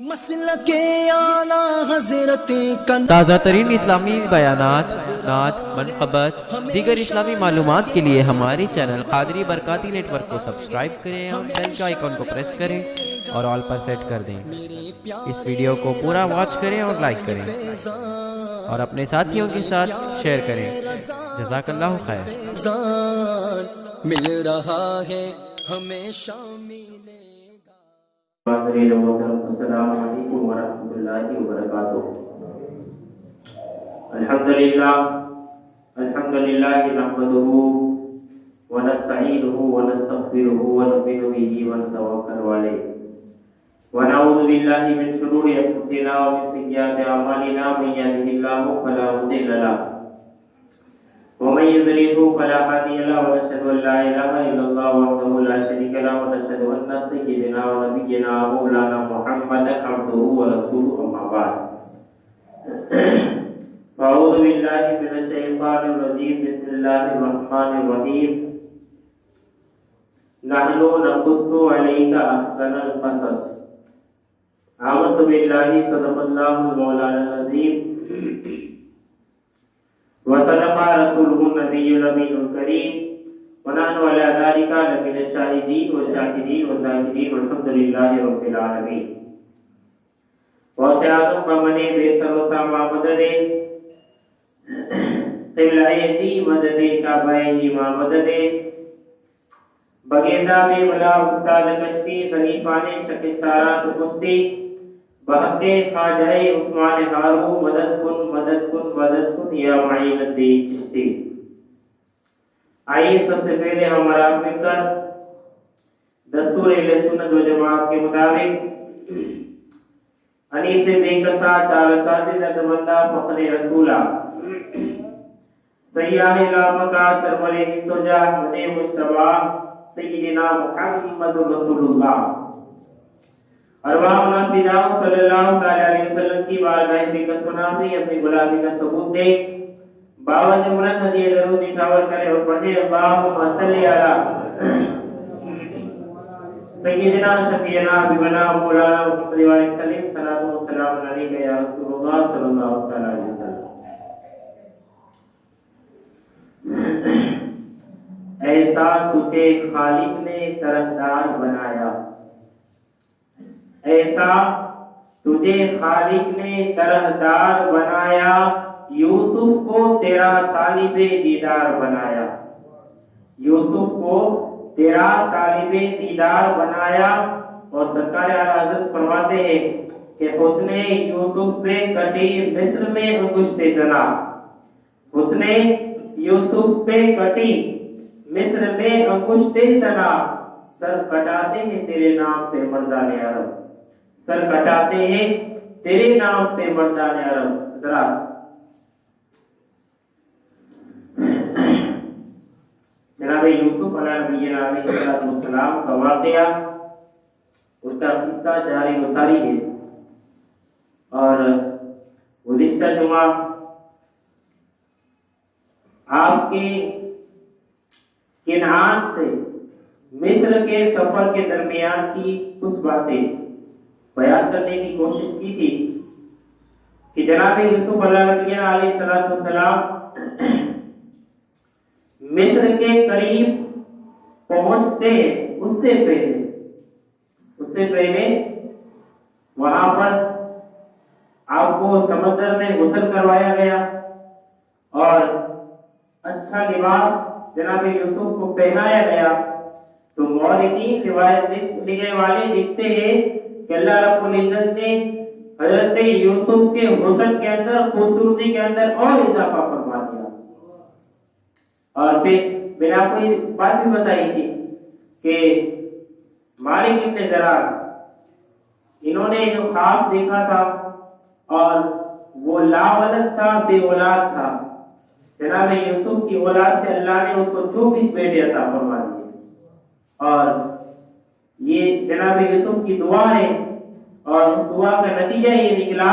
مسلک اعلیٰ حضرت تازہ ترین اسلامی بیانات، نعت، منقبت، دیگر اسلامی معلومات کے لیے ہمارے چینل قادری برکاتی نیٹ ورک کو سبسکرائب کریں اور بیل کے آئیکن کو پریس کریں اور آل پر سیٹ کر دیں۔ اس ویڈیو کو پورا واچ کریں اور لائک کریں اور اپنے ساتھیوں کے ساتھ شیئر کریں۔ جزاک اللہ خیر۔ مل رہا ہے ہمیشہ ملے گا۔ السلام علیکم ورحمۃ اللہ وبرکاتہ۔ الحمدللہ نحمده ونستعینه ونستغفره ونؤمن به ونتوکل علیہ ونعوذ باللہ من شرور انفسنا ومن سیئات اعمالنا من یهده الله فلا مضل له ومن يضلل فلا هادي له ونشهد ان لا اله الا الله وحده لا شريك له ونشهد ان سيدنا ونبينا مولانا محمدا عبده ورسوله اما بعد اعوذ بالله من الشيطان الرجيم بسم الله الرحمن الرحيم نحن نقص عليك احسن القصص آمنت بالله صدق الله المولانا العظيم وصدق رسوله النبي الأمين الكريم ونحن على ذلك لمن الشاهدين والشاكرين والذاكرين والحمد لله رب العالمين۔ وسعادم بمن بسر وسامع مدد قبلہ مدد کعبہ ما مدد بگیدہ بے بلا افتاد کشتی صحیفان شکستارات کشتی بحق خواجہ عثمان ہارو مدد کن مدد کن مدد کن یا معین الدین چشتی۔ آئیے سب سے پہلے ہمارا مل کر دستور اہل سنت و جماعت کے مطابق انیس بے کسا چار ساتھ بندہ فخر رسولہ سیاہ لامکا سرور استجا مدے مشتبہ سیدنا محمد رسول اللہ ارواحنا فداء صلی اللہ علیہ وسلم کی بارگاہ بے کس منافی اپنی غلامی کا ثبوت دے بابا سے بلند ہدیہ درود نشاور کرے اور پڑھے اللہم صلی علی سیدنا شفیعنا حبیبنا مولانا محمد علیہ وسلم صلاۃ و سلام علیک یا رسول اللہ صلی اللہ علیہ وسلم۔ ایسا تجھے خالق نے طرفدار بنایا، ایسا تجھے خالق نے طرفدار بنایا، یوسف کو تیرا طالب دیدار بنایا، یوسف کو تیرا طالب دیدار بنایا۔ اور سرکار اعلیٰ حضرت فرماتے ہیں کہ حسن یوسف پہ کٹی مصر میں انگشت زنا، حسن یوسف پہ کٹی مصر میں انگشت زنا، سر کٹاتے ہیں تیرے نام پہ مردان عرب، سر کٹاتے ہیں تیرے نام پہ مردان عرب۔ ذرا جناب یوسف علیہ السلام کا واقعہ، اس کا قصہ جاری و ساری ہے، اور گزشتہ جمعہ آپ کے کنعان سے مصر کے سفر کے درمیان کی کچھ باتیں بیان کرنے کی کوشش کی تھی کہ جناب یوسف علیہ السلام مصر کے قریب پہنچتے ہیں، اس سے پہلے وہاں پر آپ کو سمندر میں غسل کروایا گیا اور اچھا لباس جناب یوسف کو پہنایا گیا۔ تو مورخین روایت لکھنے والے لکھتے ہیں کہ اللہ رب العزت نے حضرت یوسف کے حسن کے اندر، خوبصورتی کے اندر اور اضافہ فرما دیا۔ اور پھر میں نے آپ کو یہ بات بھی بتائی تھی کہ مالک ابن زرار انہوں نے جو خواب دیکھا تھا اور وہ لاولد تھا، بے اولاد تھا، جناب یوسف کی اولاد سے اللہ نے اس کو 24 بیٹے عطا فرما دیے، اور یہ جناب یوسف کی دعا ہے، اور اس دعا کا نتیجہ یہ نکلا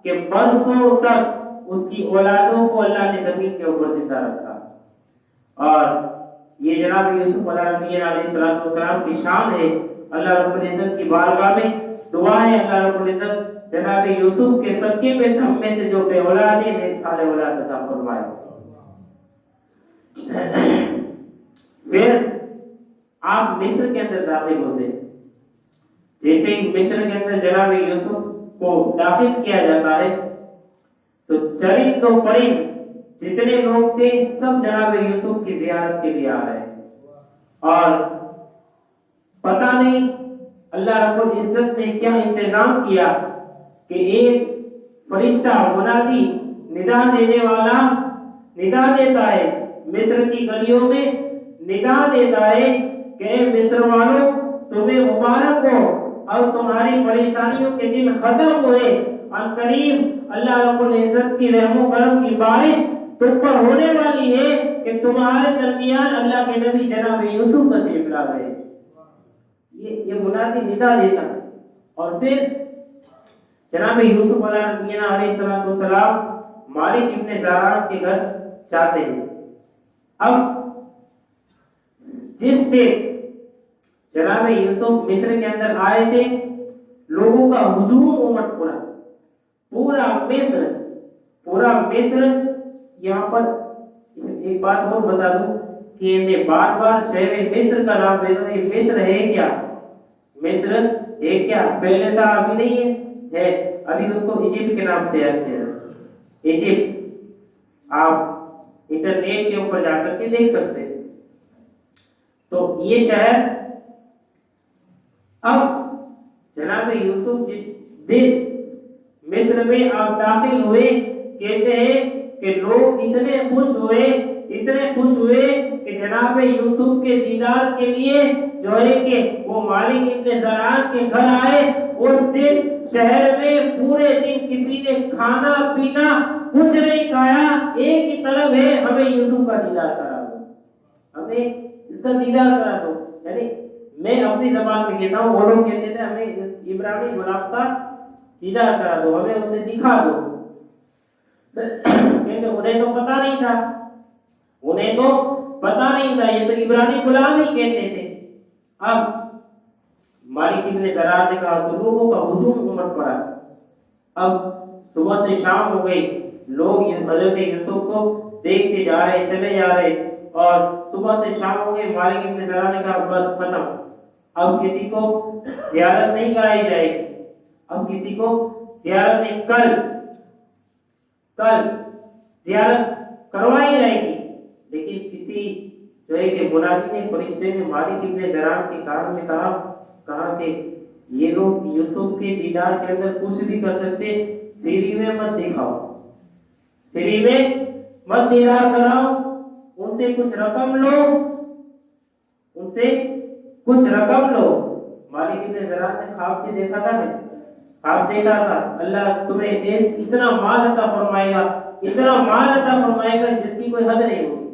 کہ برسوں تک اس کی اولادوں کو اللہ نے زمین کے اوپر زندہ رکھا۔ اور یہ جناب یوسف علیہ السلام کی شان ہے، اللہ رب العزت کی بارگاہ میں دعا ہے اللہ رب العزت جناب یوسف کے صدقے پہ ہم میں سے جو بے اولاد ہیں نیک صالح اولاد عطا فرمائے. پھر آپ مصر کے اندر داخل ہوتے ہیں. جیسے ہی مصر کے اندر جناب یوسف کو داخل کیا جاتا ہے تو چرند و پرند جتنے لوگ تھے سب جناب یوسف کی زیارت کے لیے آ رہے ہیں. اور پتہ نہیں اللہ رب العزت نے کیا انتظام کیا کہ ایک فرشتہ منادی ندا دینے والا ندا دیتا ہے مصر کی گلیوں میں، ندا دیتا ہے کہ اے مصر والوں تمہیں مبارک ہو اور تمہاری پریشانیوں کے دن ختم ہوئے. ان قریب اللہ رب العزت کی رحم و کرم کی بارش تم پر ہونے والی ہے کہ تمہارے درمیان اللہ کے نبی جناب یوسف تشریف لا گئے. یہ منادی ندا دیتا ہے. اور پھر جناب یوسف علیہ نبینا علیہ السلام مالک ابن زرار کے گھر جاتے ہیں. اب جس دن جناب یوسف مصر کے اندر آئے تھے لوگوں کا ہجوم امٹ پڑا. پورا مصر یہاں پر ایک بات اور بتا دوں کہ میں بار بار شہر مصر کا نام دیتا ہوں. یہ مصر ہے کیا؟ مصر ہے کیا؟ پہلے تھا ابھی نہیں ہے. ابھی اس کو ایجپٹ کے نام سے یاد کیا. ایجپٹ آپ انٹرنیٹ کے اوپر جا کر کے دیکھ سکتے ہیں. تو یہ شہر اب جناب یوسف جس دن مصر میں آپ داخل ہوئے کہتے ہیں کہ لوگ اتنے خوش ہوئے کہ جناب یوسف کے دیدار کے لیے جو ہے کہ وہ مالک ابن زرار کے گھر آئے. اس دن شہر میں پورے دن کسی نے کھانا پینا کچھ نہیں کھایا. ایک ہی طلب ہے ہمیں یوسف کا دیدار کرا دو، ہمیں اس کا دیدار کرا دو. یعنی میں اپنی زبان میں کہتا ہوں، وہ لوگ کہتے تھے ہمیں اس ابراہیمی غلام کا دیدار کرا دو، ہمیں اسے دکھا دو. کیونکہ انہیں تو پتہ نہیں تھا، یہ تو ابراہیمی غلام ہی کہتے تھے. اب مالک ابن زرار نے کہا تو لوگوں کا ہجوم امٹ پڑا. اب صبح سے شام ہو گئی، لوگ حضرت یوسف کو دیکھتے جا رہے چلے جا رہے، اور صبح سے شام ہو گئی. مالک ابن زرار نے کہا بس ختم، اب کسی کو زیارت نہیں کرائی جائے گی. اب کسی کو زیارت نہیں، کل زیارت کروائی جائے گی. لیکن کسی جو ہے کہ منادی نے، فرشتے نے مالک ابن زرار کے کان میں کہا کہ یہ لوگ یوسف کے دیدار کے اندر کچھ بھی کر سکتے، فری میں مت دکھاؤ، فری میں مت دیدار کراؤ، ان سے کچھ رقم لو. مالک ابن زرار نے خواب بھی دیکھا تھا، اللہ تمہیں اتنا مال عطا فرمائے گا جس کی کوئی حد نہیں ہوگی.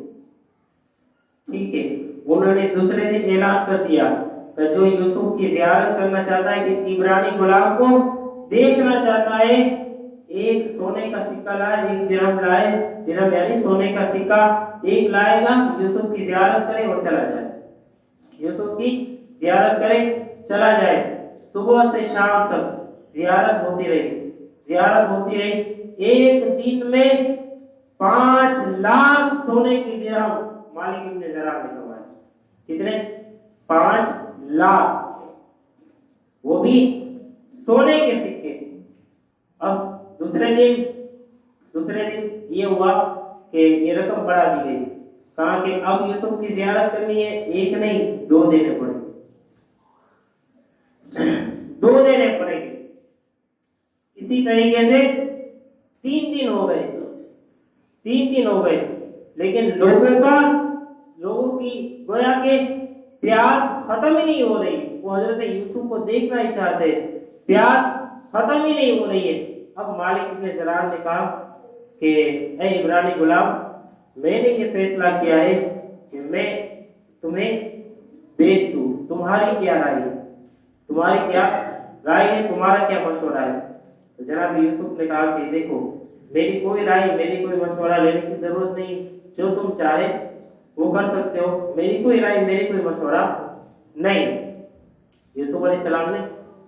ٹھیک ہے، انہوں نے دوسرے دن اعلان کر دیا کہ جو یوسف کی زیارت کرنا چاہتا ہے، اس عبرانی غلام کو دیکھنا چاہتا ہے، ایک سونے کا سکہ لائے، ایک درہم یعنی سونے کا سکہ ایک لائے گا، یوسف کی زیارت کرے اور چلا جائے. یوسف کی زیارت کرے چلا جائے. صبح سے شام تک زیارت ہوتی رہی. ایک دن میں 5 لاکھ سونے کی درہم مالک ابن زرار نے کمائے. کتنے؟ 5 لاکھ، وہ بھی سونے کے سکے. اب دوسرے دن یہ ہوا کہ یہ رقم بڑھا دی گئی. کہا کہ اب یوسف کی زیارت کرنی ہے، ایک نہیں 2 دینے پڑے. 2 دینے پڑے گے. اسی طریقے سے 3 دن ہو گئے. لیکن لوگوں کی گویا کہ پیاس ختم ہی نہیں ہو رہی. وہ حضرت یوسف کو دیکھنا ہی چاہتے، پیاس ختم ہی نہیں ہو رہی ہے. اب مالک ابن زرار نے کہا کہ اے عبرانی غلام، میں نے یہ فیصلہ کیا ہے کہ میں تمہیں بیچ دوں. تمہاری کیا رائے ہے؟ تمہارا کیا مشورہ ہے؟ تو جناب یوسف نے کہا کہ دیکھو، میری کوئی رائے، میری کوئی مشورہ لینے کی ضرورت نہیں، جو تم چاہے وہ کر سکتے ہو، میری کوئی رائے، میری کوئی مشورہ نہیں. یوسف علیہ السلام نے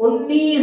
19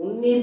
19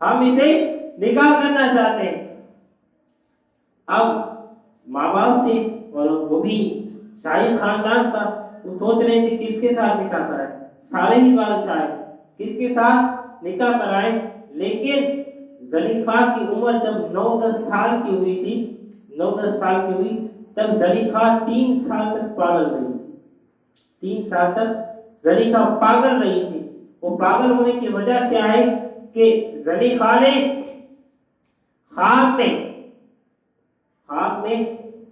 ہم اسے نکاح کرنا چاہتے ہیں۔ اب ماں باپ تھے اور وہ بھی شاہی خاندان تھا، وہ سوچ رہے تھے کس کے ساتھ نکاح کرائے، سارے ہی بادشاہ کس کے ساتھ نکاح کرائے۔ لیکن زلیخا کی عمر جب 9-10 سال کی ہوئی تھی، 9-10 سال کی ہوئی، تب زلیخا 3 سال تک پاگل رہی، 3 سال تک زلیخا پاگل رہی تھی۔ وہ پاگل ہونے کی وجہ کیا ہے کہ زلیخا نے خواب میں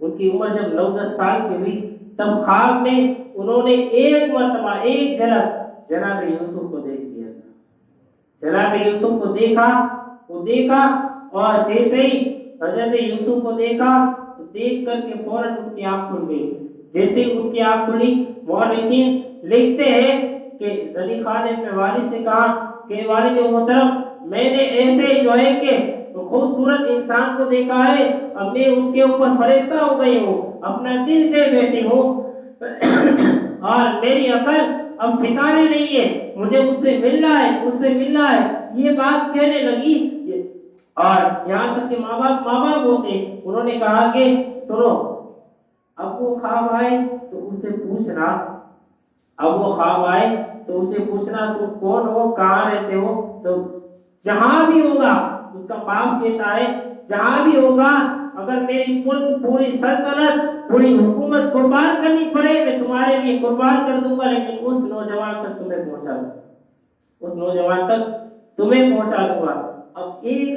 ان کی عمر جب 9-10 سال کی ہوئی، تب خواب میں انہوں نے ایک مرتبہ ایک جھلک جناب یوسف کو دیکھ لیا تھا۔ جناب یوسف کو دیکھا اور جیسے ہی حضرت یوسف کو دیکھا تو دیکھ کر کے فوراً اس کی آنکھ کھل گئی۔ جیسے اس کی آنکھ کھلی، مورخین لکھتے ہیں کہ زلیخا نے اپنے والد سے کہا کہ والد محترم، میں نے ایسے جو ہے کہ خوبصورت انسان کو دیکھا ہے، اب میں اس کے اوپر فریفتہ ہو گئی ہوں، اپنا دل دے بیٹھی ہوں اور میری عقل اب ٹھکانے نہیں ہے، مجھے اس سے ملنا ہے، یہ بات کہنے لگی۔ اور یہاں تک کہ ماں باپ ہوتے، انہوں نے کہا کہ سنو، اب وہ خواب آئے تو اس سے پوچھنا تم کون ہو، کہاں رہتے ہو، تو جہاں بھی ہوگا، اس کا باپ کہتا ہے جہاں بھی ہوگا، اگر میری پوری سلطنت، پوری حکومت قربان کرنی پڑے میں تمہارے لیے قربان کر دوں گا، لیکن اس نوجوان تک تمہیں پہنچا دوں گا۔ اب 1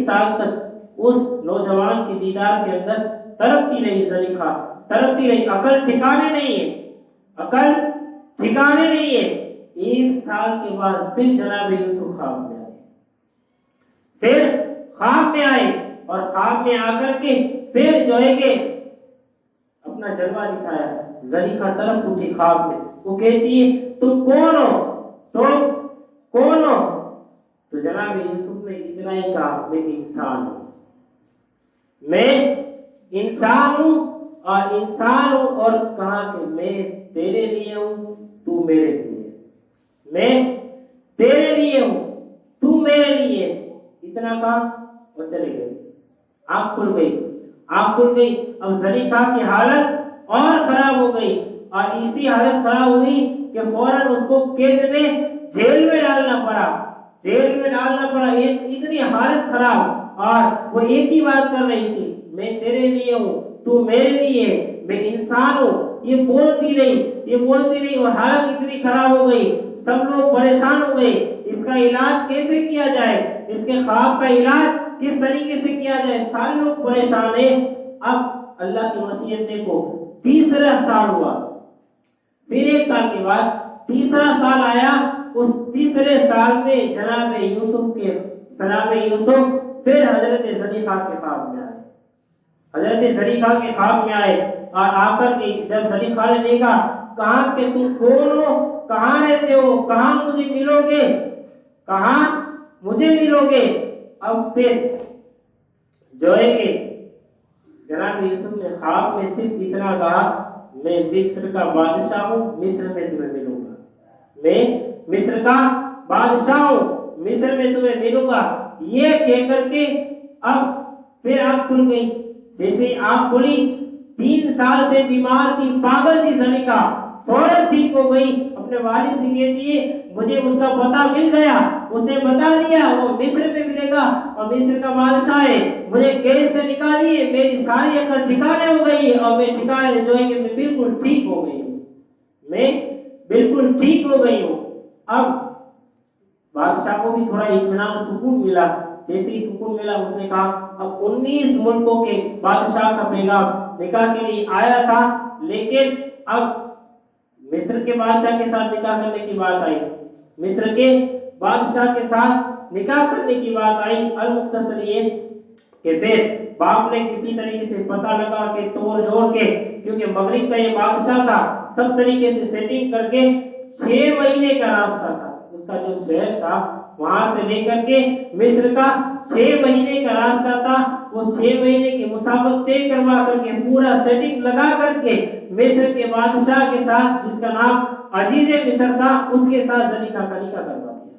سال تک اس نوجوان کے دیدار کے اندر تڑپتی رہی زلیخا، عقل ٹھکانے نہیں ہے۔ 1 سال کے بعد پھر جناب یوسف خواب میں آئے اور خواب میں آ کر کے پھر جو ہے کہ اپنا جلوہ دکھایا۔ زلیخا طرف اٹھی خواب میں، وہ کہتی ہے تم کون ہو؟ تو جناب یوسف نے اتنا ہی کہا میں انسان ہوں اور کہا کہ میں تیرے لیے ہوں، تو میرے لیے، میں تیرے لیے ہوں، تو میرے لیے، اتنا کہا اور چلے گئے۔ آنکھ کھل گئی۔ اب زلیخا کی حالت اور خراب ہو گئی، اور اسی حالت خراب ہوئی کہ فوراً اس کو قید میں جیل میں ڈالنا پڑا، اتنی حالت خراب۔ اور وہ ایک ہی بات کر رہی تھی، میں تیرے لیے ہوں، تو میرے لیے، میں انسان ہوں، یہ بولتی رہی اور حالت اتنی خراب ہو گئی، سب لوگ پریشان ہو گئے، اس کا علاج کیسے کیا جائے، اس کے خواب کا علاج کس طریقے سے کیا جائے، سارے لوگ پریشان ہیں۔ اب اللہ کی مشیت دیکھو، 3 سال ہوا، پھر 1 سال کے بعد 3 سال آیا۔ اس 3 سال میں جناب یوسف پھر حضرت زلیخا کے خواب میں آئے، اور آ کر کے جب زلیخا نے دیکھا، کہا کہ تم کون ہو، کہاں رہتے ہو، کہاں مجھے ملو گے۔ اب پھر جو ہے کہ جناب یوسف نے خواب میں صرف اتنا کہا، میں مصر کا بادشاہ ہوں، مصر میں تمہیں ملوں گا، میں مصر کا بادشاہ ہوں، مصر میں تمہیں ملوں گا، یہ کہہ کر کے اب پھر آنکھ کھل گئی۔ جیسے آنکھ کھلی، 3 سال سے بیمار تھی، پاگل تھی زلیخا، فوراً ٹھیک ہو گئی۔ اپنے والد سے کہتی ہے مجھے اس کا پتہ مل گیا، اس نے بتا دیا وہ مصر میں ملے گا اور مصر کا بادشاہ ہے، مجھے قید سے نکالیے، میری ساری عقل ٹھکانے ہو گئی اور میں ٹھکانے جو ہے کہ میں بالکل ٹھیک ہو گئی ہوں۔ اب بادشاہ کو بھی تھوڑا اطمینان، سکون ملا۔ جیسے ہی سکون ملا، اس نے کہا اب 19 ملکوں کے بادشاہ کا پیغام نکاح کے لیے آیا تھا، لیکن اب مصر کے بادشاہ کے ساتھ نکاح کرنے کی بات آئی، مصر کے بادشاہ کے ساتھ نکاح کرنے کی بات آئی۔ المختصر یہ کہ پھر باپ نے کسی طریقے سے پتہ لگا کہ توڑ جوڑ کے، کیونکہ مغرب کا یہ بادشاہ تھا، سب طریقے سے سیٹنگ کر کے 6 مہینے کا راستہ تھا، اس کا جو شہر تھا وہاں سے لے کر کے مصر کا 6 مہینے کا راستہ تھا، وہ 6 مہینے کی مسافت طے کروا کر کے پورا سیٹنگ لگا کر کے مصر کے بادشاہ کے ساتھ، جس کا نام عزیز مصر تھا، اس کے ساتھ زلیخا کا نکاح کروا دیا۔